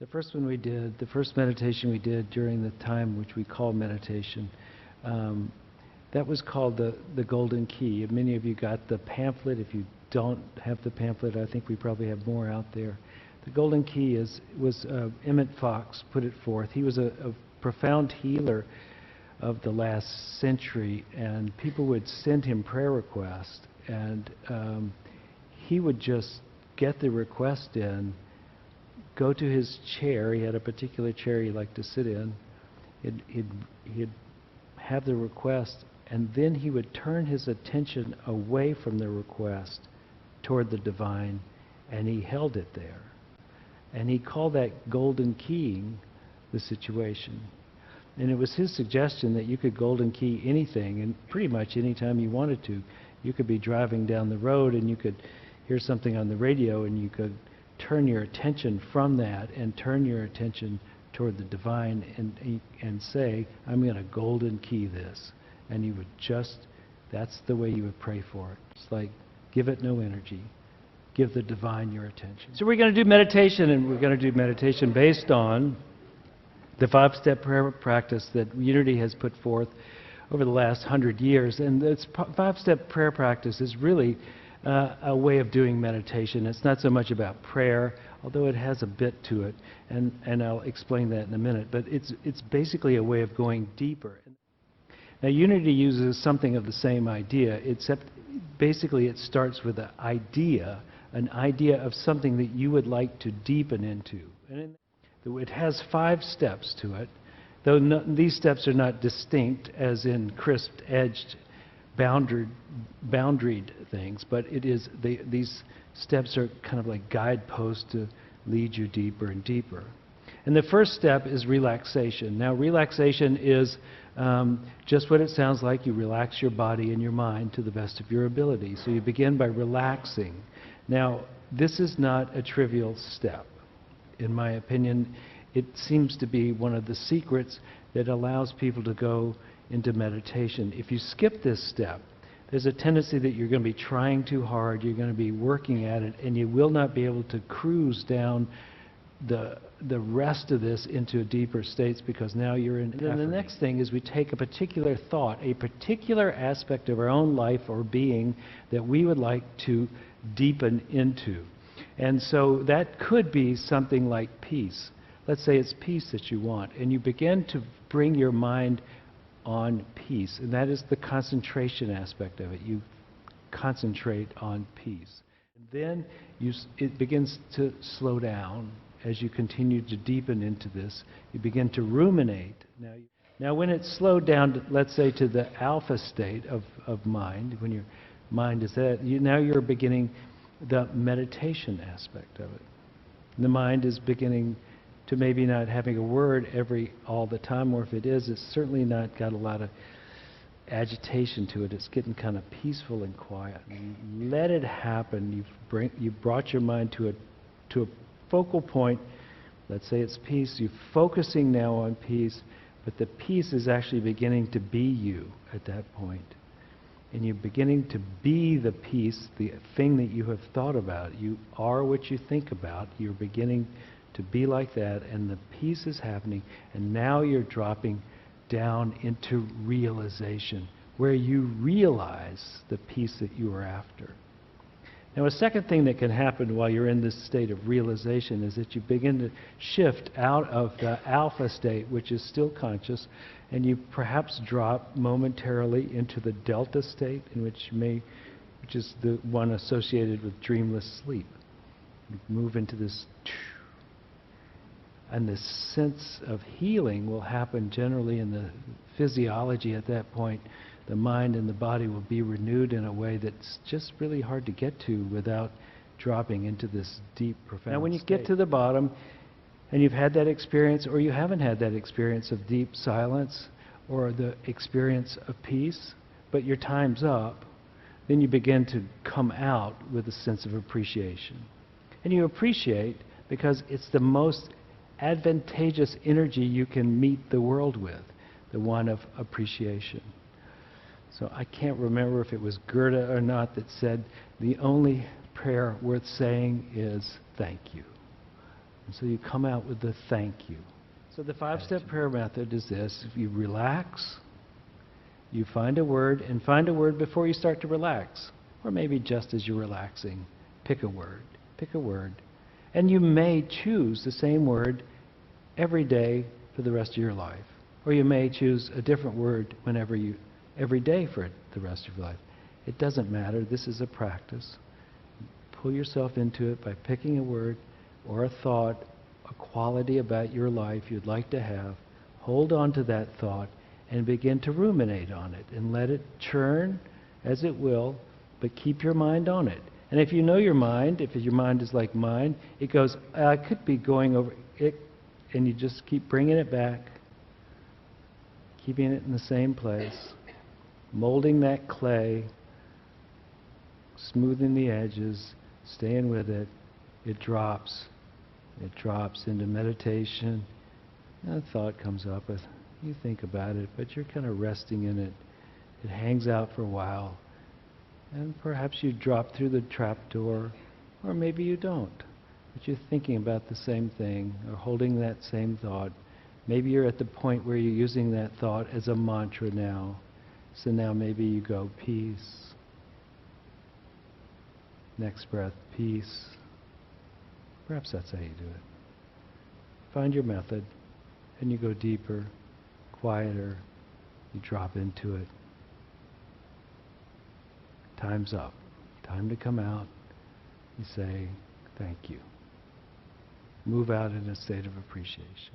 The first one we did, the first meditation we did during the time which we call meditation, that was called the Golden Key. Many of you got the pamphlet. If you don't have the pamphlet, I think we probably have more out there. The Golden Key was Emmett Fox put it forth. He was a profound healer of the last century, and people would send him prayer requests, and he would just get the request in, go to his chair. He had a particular chair he liked to sit in. He'd have the request, and then he would turn his attention away from the request toward the divine, and he held it there. And he called that golden keying the situation. And it was his suggestion that you could golden key anything, and pretty much any time you wanted to. You could be driving down the road and you could hear something on the radio, and you could turn your attention from that and turn your attention toward the divine and say, I'm going to golden key this. And you would that's the way you would pray for it. It's like, give it no energy. Give the divine your attention. So we're going to do meditation, and we're going to do meditation based on the 5-step prayer practice that Unity has put forth over the last 100 years. And this 5-step prayer practice is really a way of doing meditation. It's not so much about prayer, although it has a bit to it, and I'll explain that in a minute. But it's basically a way of going deeper. Now, Unity uses something of the same idea, except basically it starts with an idea of something that you would like to deepen into. And it has 5 steps to it, though these steps are not distinct, as in crisped, edged, boundaried things, but these steps are kind of like guideposts to lead you deeper and deeper. And the first step is relaxation. Now, relaxation is just what it sounds like. You relax your body and your mind to the best of your ability. So you begin by relaxing. Now, this is not a trivial step. In my opinion, it seems to be one of the secrets that allows people to go into meditation. If you skip this step, there's a tendency that you're going to be trying too hard, you're going to be working at it, and you will not be able to cruise down the rest of this into deeper states, because now you're in. And the next thing is we take a particular thought, a particular aspect of our own life or being that we would like to deepen into. And so that could be something like peace. Let's say it's peace that you want, and you begin to bring your mind on peace, and that is the concentration aspect of it. You concentrate on peace. And then it begins to slow down as you continue to deepen into this. You begin to ruminate. Now when it's slowed down, let's say to the alpha state of mind, when your mind is at, now you're beginning the meditation aspect of it. The mind is beginning to maybe not having a word all the time, or if it is, it's certainly not got a lot of agitation to it. It's getting kind of peaceful and quiet. And you let it happen. You've brought your mind to a focal point. Let's say it's peace. You're focusing now on peace, but the peace is actually beginning to be you at that point. And you're beginning to be the peace, the thing that you have thought about. You are what you think about. You're beginning to be like that, and the peace is happening, and now you're dropping down into realization, where you realize the peace that you are after. Now, a second thing that can happen while you're in this state of realization is that you begin to shift out of the alpha state, which is still conscious, and you perhaps drop momentarily into the delta state, which is the one associated with dreamless sleep. You move into this, and this sense of healing will happen generally in the physiology at that point. The mind and the body will be renewed in a way that's just really hard to get to without dropping into this deep, profound Now, when you get to the bottom, and you've had that experience, or you haven't had that experience of deep silence, or the experience of peace, but your time's up, then you begin to come out with a sense of appreciation. And you appreciate because it's the most advantageous energy you can meet the world with, the one of appreciation. So I can't remember if it was Goethe or not that said, the only prayer worth saying is thank you. And so you come out with the thank you. So the 5-step prayer method is this. If you relax, you find a word, and find a word before you start to relax. Or maybe just as you're relaxing. Pick a word. Pick a word. And you may choose the same word every day for the rest of your life. Or you may choose a different word every day for the rest of your life. It doesn't matter. This is a practice. Pull yourself into it by picking a word or a thought, a quality about your life you'd like to have. Hold on to that thought and begin to ruminate on it and let it churn as it will, but keep your mind on it. And if you know your mind, if your mind is like mine, it goes, I could be going over it, and you just keep bringing it back, keeping it in the same place, molding that clay, smoothing the edges, staying with it. It drops into meditation. And a thought comes up, you think about it, but you're kind of resting in it. It hangs out for a while. And perhaps you drop through the trap door, or maybe you don't. But you're thinking about the same thing, or holding that same thought. Maybe you're at the point where you're using that thought as a mantra now. So now maybe you go, peace. Next breath, peace. Perhaps that's how you do it. Find your method, and you go deeper, quieter, you drop into it. Time's up. Time to come out. You say, thank you. Move out in a state of appreciation.